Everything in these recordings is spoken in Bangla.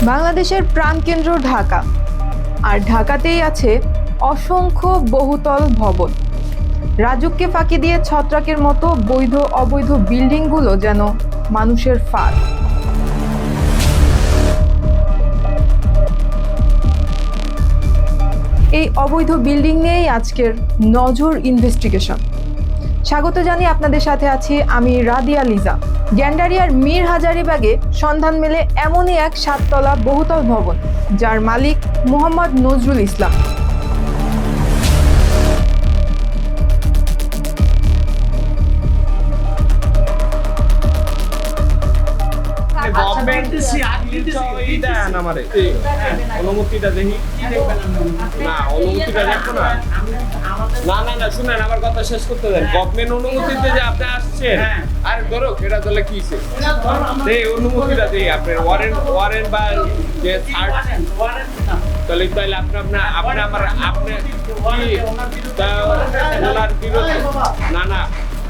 বাংলাদেশের প্রাণকেন্দ্র ঢাকা, আর ঢাকাতেই আছে অসংখ্য বহুতল ভবন। রাজুককে ফাঁকি দিয়ে ছত্রাকের মতো বৈধ অবৈধ বিল্ডিংগুলো যেন মানুষের ফাঁদ। এই অবৈধ বিল্ডিং নিয়েই আজকের নজর ইনভেস্টিগেশন। স্বাগত জানিয়ে আপনাদের সাথে আছি আমি রাদিয়া লিজা। গ্যান্ডারিয়ার মীর হাজারীবাগে সন্ধান মেলে এমনই এক 7 তলা বহুতল ভবন, যার মালিক মোহাম্মদ নজরুল ইসলাম। অনুমতিটা দেখি না, অনুমতিটা দেখো না। না না না, শুনেন, আমার কথা শেষ করতে দেন। গভর্নমেন্ট অনুমতিতে যে আপনি আসছেন, আর ধরো এটা তাহলে কি অনুমতিটা দেই আপনার ওয়ারেন্ট বা যে থার্ড, তাহলে তাহলে আপনি আপনি ওনার বিরুদ্ধে না না,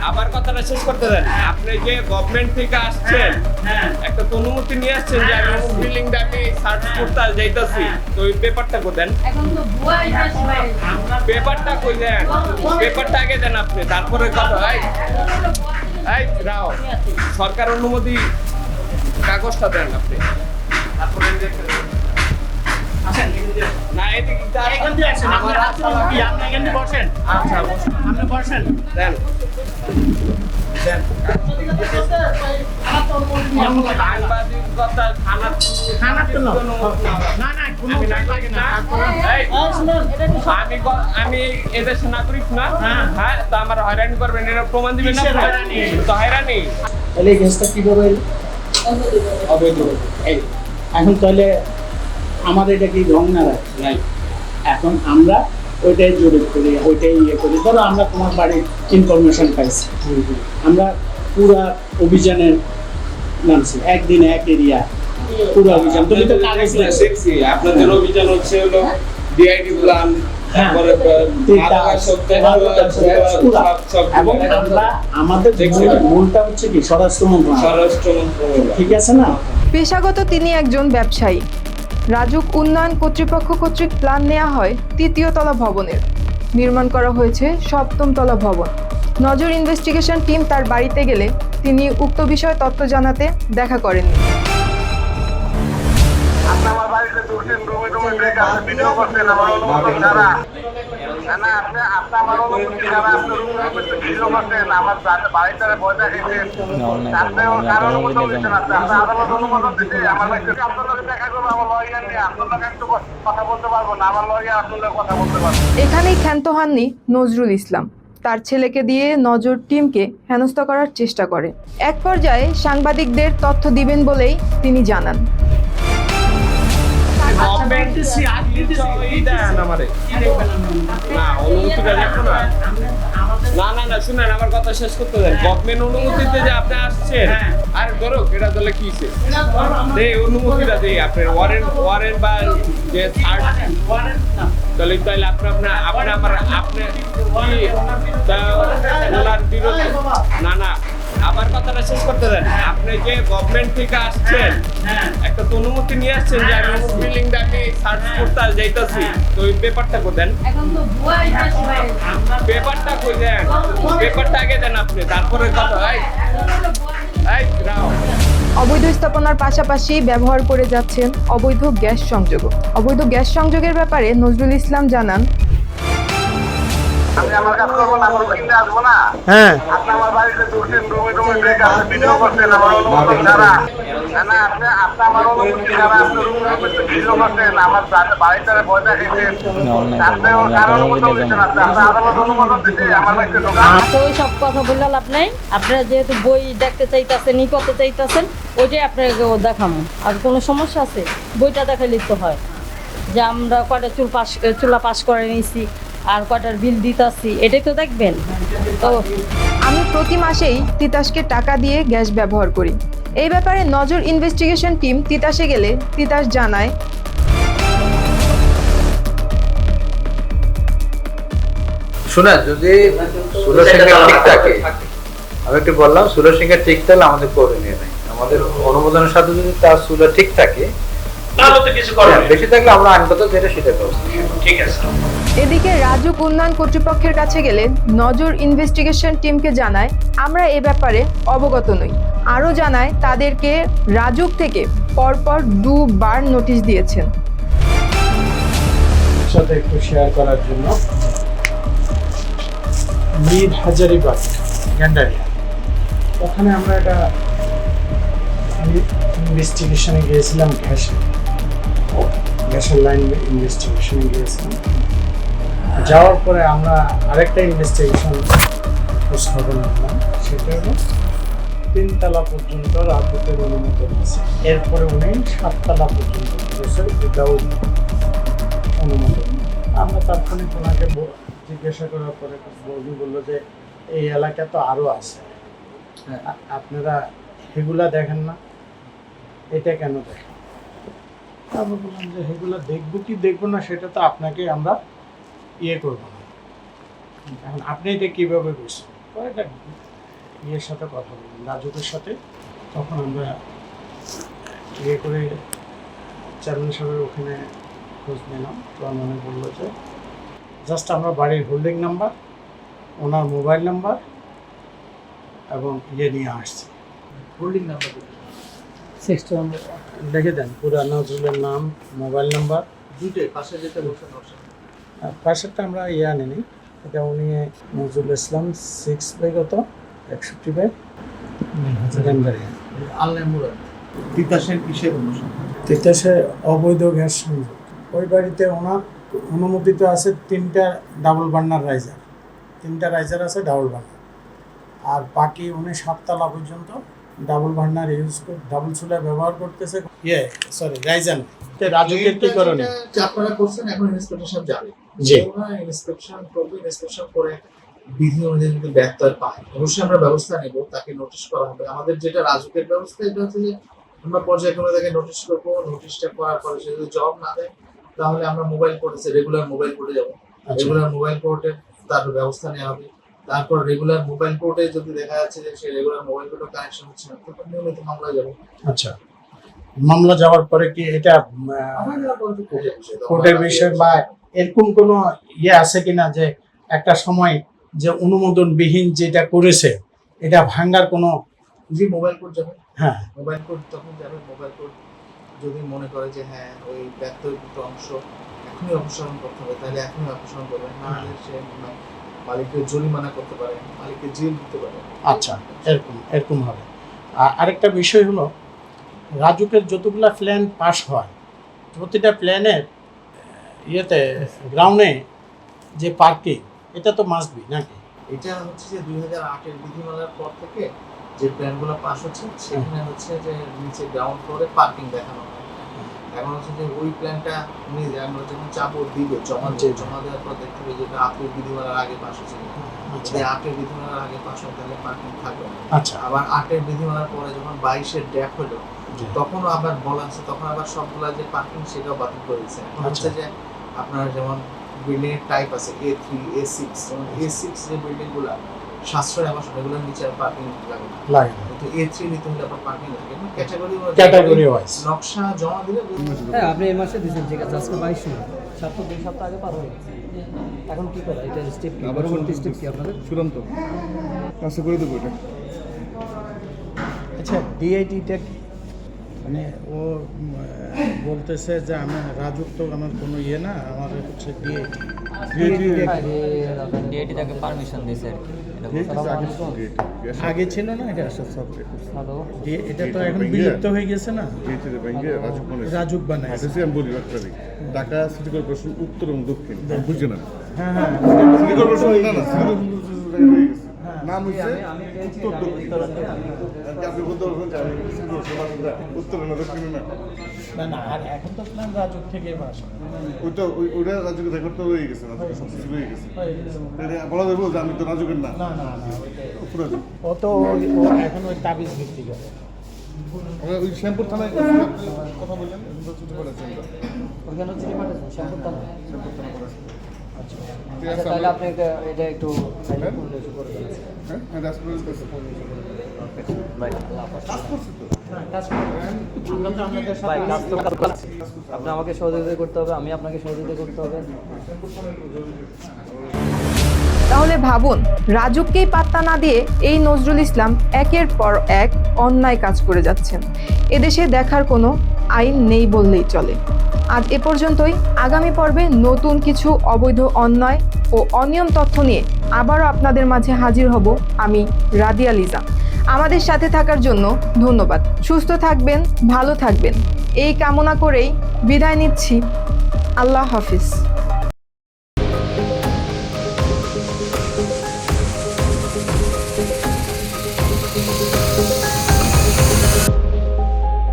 আবার কথাটা শেষ করতে দেন। আপনি যে গভর্নমেন্ট থেকে আসছেন, একটা তো অনুমতি নিয়ে আসছেন যে আমি বিল্ডিংটা আমি সার্চ করতে যাইতাছি, তো ওই পেপারটা কই দেন, পেপারটা কই দেন, পেপারটা আগে দেন আপনি, তারপরে কথা হয়। এই রাও, সরকার অনুমতি কাগজটা দেন আপনি, তারপরে না এদিকে আমার কি আপনি এখানে বসেন। আচ্ছা বসেন, আপনি বসেন, দেন দেন। আমি এদেশের নাগরিক না, হ্যাঁ, তো আমার হয়রানি করবেন, এটা প্রমাণ দিবেন না তো হয়রানি। তাহলে এই গ্যাসটা কিভাবে অবৈধ? এখন তাহলে আমাদের এটা কি ঢং না রাখি? এখন আমরা ওইটাই জরিপ করি, ওইটাই ইয়ে করি। ধরো আমরা তোমার বাড়ির ইনফরমেশন পাইছি, আমরা পুরা অভিযানের নামছি, একদিনে এক এরিয়া পুরো অভিযান। তুমি তো কাগজ দেখছি আপনাদের অভিযান হচ্ছে হলো ডিআইডি প্ল্যান, আমাদের মূলটা হচ্ছে কি স্বরাষ্ট্র মন্ত্রণালয়, ঠিক আছে না? পেশাগত তিনি একজন ব্যবসায়ী। রাজুক উন্নয়ন কর্তৃপক্ষ কর্তৃক প্ল্যান নেওয়া হয় 3য় তলা ভবনের। নির্মাণ করা হয়েছে 7ম তলা ভবন। নজর ইনভেস্টিগেশন টিম তার বাড়িতে গেলে তিনি উক্ত বিষয়ে তথ্য জানাতে দেখা করেননি। এখানেই ক্ষান্ত হননি নজরুল ইসলাম। তার ছেলেকে দিয়ে নজর টিমকে হেনস্থা করার চেষ্টা করে। এক পর্যায়ে সাংবাদিকদের তথ্য দিবেন বলেই তিনি জানান। না না না, শুনেন, আমার কথা শেষ করতে দেন। গভর্নমেন্ট অনুমতিতে যে আপনি আসছেন, আর ধরো এটা তাহলে কি অনুমতিটা দেই আপনার ওয়ারেন্ট বা যে থার্ড, তাহলে তাহলে আপনি ওনার বিরুদ্ধে না না, আবার কথাটা শেষ করতে দেন। আপনি যে গভর্নমেন্ট থেকে আসছেন, একটা তো অনুমতি নিয়ে আসছেন যে আমি বিল্ডিংটা আমি সার্চ করতে যাইতাছি, তো ওই পেপারটা কই দেন, পেপারটা কই দেন, পেপারটা আগে দেন আপনি, তারপরে কথা হয়। এই রাও, অবৈধ স্থাপনার পাশাপাশি ব্যবহার করে যাচ্ছেন অবৈধ গ্যাস সংযোগ। অবৈধ গ্যাস সংযোগের ব্যাপারে নজরুল ইসলাম জানান, আমি আমার কাজ করবো না, কোনো কিনতে আসবো না। হ্যাঁ, আপনি আমার বাড়িতে ঢুকছেন, রুমে রেখে আপনি ভিডিও করছেন আমার অনুমোদন ছাড়া। না না, আপনি আমার অনুমতি ছাড়া আপনি রুমে ভিডিও করছেন, আমার বাড়িতে পয়সা খেয়েছেন, আপনি কার অনুমোদন দিচ্ছেন? আপনি আদালত অনুমোদন দিচ্ছে আমার বাড়িতে ঢোকা? ওই সব কথা বললে লাভ নাই। আপনারা যেহেতু বই দেখতে চাইতেছেন, ই করতে চাইতেছেন, ওইটাই আপনাকে দেখাবো। আর কোনো সমস্যা আছে, বইটা দেখাইলেই তো হয় যে আমরা কয়টা চুলা পাস করে নিয়েছি আর কয়টার বিল দিতেছি, এটাই তো দেখবেন। তো আমি প্রতি মাসেই তিতাসকে টাকা দিয়ে গ্যাস ব্যবহার করি। এই ব্যাপারে নজর ইনভেস্টিগেশন টিম তিতাসে গেলে তিতাস জানায়, শোনা, যদি সুলো সিংহের ঠিক থাকে, আমি একটু বললাম সুলো সিংহের ঠিক থাকলে আমাদের করে নিয়ে নেয়, আমাদের অনুমোদনের সাথে যদি তার সুলো ঠিক থাকে তাহলে তো কিছু করার নেই। বেশি থাকলে আমরা আইনগত যেটা সেটা ব্যবস্থা নেব। ঠিক আছে। এদিকে রাজুক উন্নয়ন কর্তৃপক্ষের কাছে গেলে নজর ইনভেস্টিগেশন টিমকে জানায় আমরা এ ব্যাপারে অবগত নই। আরও জানায় তাদেরকে রাজুক থেকে পরপর 2 বার নোটিশ দিয়েছেন। সাথে একটু শেয়ার করার জন্য মীর হাজারিবাগ গ্যান্ডারিয়া, ওখানে আমরা একটা ইনভেস্টিগেশনে গিয়েছিলাম, গ্যাসের লাইন ইনভেস্টিগেশনে গিয়েছিলাম। যাওয়ার পরে আমরা আরেকটা ইনভেস্টিগেশন খোঁজখবর নিলাম, সেটা হলো 3 তলা পর্যন্ত রাজুকের অনুমোদন আছে, এরপরে উনি 7 তলা পর্যন্ত করেছে উইদাউট অনুমোদন। আমরা তাৎক্ষণিক ওনাকে জিজ্ঞাসা করার পরে বৌদি বললো যে এই এলাকা তো আরও আছে, আপনারা এগুলা দেখেন না, এটা কেন দেখেন? আমি বললাম যে এগুলা দেখবো কি দেখবো না সেটা তো আপনাকে আমরা ইয়ে করবো না, এখন আপনি এটা কীভাবে বুঝছেন? পরে একটা ইয়ের সাথে কথা বললাম, রাজুকের সাথে। তখন আমরা ইয়ে করে চেয়ারম্যান সাহেবের ওখানে খোঁজ নিলাম। তো মনে বললো যে জাস্ট আমরা বাড়ির হোল্ডিং নাম্বার, ওনার মোবাইল নাম্বার এবং ইয়ে নিয়ে আসছি। হোল্ডিং নাম্বার দেখে দেন পুরো নজরুলের নাম, মোবাইল নাম্বার দুইটাই পাশে যেটা বসে নকশা। পাশেরটা আমরা ইয়ে আনিনি, এটা উনি নজরুল ইসলাম 6 বাই কত 61 বাই গ্যান্ডারিয়া আলনায় মুরাদ তিতাসের কিসের অনুসরণ? তিতাসে অবৈধ গ্যাস সংযোগ। ওই বাড়িতে ওনার অনুমোদিত আছে 3টা ডাবল বার্নার রাইজার, 3টা রাইজার আছে ডাবল বার্নার, আর বাকি উনি 7 তলা পর্যন্ত ডাবল বার্নার ইউজ করে ডাবল চুলা ব্যবহার করতেছে। রাইজার রাজুকের কি করণীয়? আপনারা করছেন, এখন ইন্সপেক্টর সাহেব যাবে, জি। ইন্সপেকশন করবে, ইন্সপেকশন করে বিধি অনুযায়ী যদি ব্যত্যয় পায় অবশ্যই আমরা ব্যবস্থা নেব, তাকে নোটিশ করা হবে। আমাদের যেটা রাজুকের ব্যবস্থা, এটা হচ্ছে যে আমরা পর্যায়ক্রমে তাকে নোটিশ করবো, নোটিশটা করার পরে সে যদি জবাব না দেয় তাহলে আমরা মোবাইল কোর্টে রেগুলার মোবাইল কোর্টে যাবো, রেগুলার মোবাইল কোর্টে তার ব্যবস্থা নেওয়া হবে। তারপর রেগুলার মোবাইল কোর্টে যদি দেখা যাচ্ছে যে সে রেগুলার মোবাইল কোর্টে কানেকশন হচ্ছে না, তখন নিয়মিত মামলা যাবো। আচ্ছা, মামলা যাওয়ার পরে কি এটা কোর্টের বিষয় বা এরকম কোনো ইয়ে আছে কিনা যে একটা সময় যে অনুমোদনবিহীন যেটা করেছে এটা ভাঙার কোনো? যে মোবাইল কোর্ট যাবে, হ্যাঁ, মোবাইল কোর্ট তখন যাবে। মোবাইল কোর্ট যদি মনে করে যে হ্যাঁ ওই ব্যত্যয়কৃত অংশ এখনই অপসারণ করতে হবে, তাহলে এখনই অপসারণ করবে, না হলে সে মালিককে জরিমানা করতে পারে, মালিককে জেল দিতে পারে। আচ্ছা, এরকম হবে। আরেকটা বিষয় হলো রাজুকের যতগুলা প্ল্যান পাস হয়, প্রতিটা প্ল্যানের ইয়েতে গ্রাউন্ডে যে পার্কিং, এটা তো মাস্ট বি নাকি? এটা হচ্ছে যে 2008-এর বিধিমালার পর থেকে যে প্ল্যানগুলো পাস হচ্ছে সেখানে হচ্ছে যে নিচে গ্রাউন্ড ফ্লোরে পার্কিং দেখানো হয়। এখন হচ্ছে যে ওই প্ল্যানটা উনি আমরা যখন চাপো দিবে জমা দেওয়ার পর দেখতে হবে যে 8-এর বিধিমালার আগে পাস হচ্ছে, যদি 8-এর বিধিমালার আগে পাস হয় তাহলে পার্কিং থাকবে না। আচ্ছা, আবার 8-এর বিধিমালার পরে যখন 22-এর ড্যাপ হলো তখনও আবার বলা আছে, তখন আবার সবগুলা যে পার্কিং সেটাও বাতিল করে দিচ্ছে। এখন হচ্ছে যে আপনার যেমন বিল্ডিং এর টাইপ আছে A3, A6, যেমন A6 যে বিল্ডিং গুলা সাশ্রয় আবাসন, এগুলোর নিচে আর পার্কিং লাগে না, কিন্তু A3 নিতে হলে আপনার পার্কিং লাগে না। ক্যাটাগরি ওয়াইজ নকশা জমা দিলে হ্যাঁ, আপনি এই মাসে দিয়েছেন, ঠিক আছে, আজকে 22 জন, 2 সপ্তাহ আগে পার হয়ে গেছে। এখন কি করা, এটা স্টেপ কি, পরবর্তী স্টেপ কি আপনাদের? চূড়ান্ত কাজটা করে দেবো এটা। আচ্ছা, ডিআইটিটা মানে ও বলতেছে যে আমি রাজুক তো আমার কোনো ইয়ে না, আমার হচ্ছে ডিআইটি তাকে পারমিশন দিয়েছে আর কি। আগে ছিল না এটা? এটা তো এখন বিলুপ্ত হয়ে গেছে না, রাজুক বানায়। আমি বলি ঢাকা সিটি কর্পোরেশন উত্তর এবং দক্ষিণ বুঝছে না। হ্যাঁ হ্যাঁ, সিটি কর্পোরেশন না না, নাম হচ্ছে উত্তর দক্ষিণ। আপনি বলতে পারবেন যে আমি উত্তর না দক্ষিণে না? না না, আর এখন তো প্ল্যান রাজুক থেকে পাস, ওইটা ওইটা রাজুকে দেখা করতে হয়ে গেছে, রাজুকে সব কিছু হয়ে গেছে। বলা যাবে যে আমি তো রাজুকের না, না না না, পুরো ও তো এখন ওই তাবিজ ভিত্তি করে। আমরা ওই শ্যামপুর থানায় কথা বললেন, চিঠি পাঠাচ্ছেন, ওখানে চিঠি পাঠাচ্ছেন শ্যামপুর থানায়? শ্যামপুর থানা পাঠাচ্ছেন। আচ্ছা, তাহলে আপনি এটা একটু করে দেন। হ্যাঁ, রাজপুরের কাছে বাই, আল্লাহ হাফেজ। কাজ করছি তো। ভাই কাজ তো আপনি আমাকে সহযোগিতা করতে হবে, আমি আপনাকে সহযোগিতা করতে হবে। তাহলে ভাবুন, রাজুককেই পাত্তা না দিয়ে এই নজরুল ইসলাম একের পর এক অন্যায় কাজ করে যাচ্ছেন। এদেশে দেখার কোনো আইন নেই বললেই চলে। আজ এ পর্যন্তই। আগামী পর্বে নতুন কিছু অবৈধ অন্যায় ও অনিয়ম তথ্য নিয়ে আবারও আপনাদের মাঝে হাজির হব আমি রাদিয়া লিজা। আমাদের সাথে থাকার জন্য ধন্যবাদ। সুস্থ থাকবেন, ভালো থাকবেন এই কামনা করেই বিদায় নিচ্ছি। আল্লাহ হাফিজ।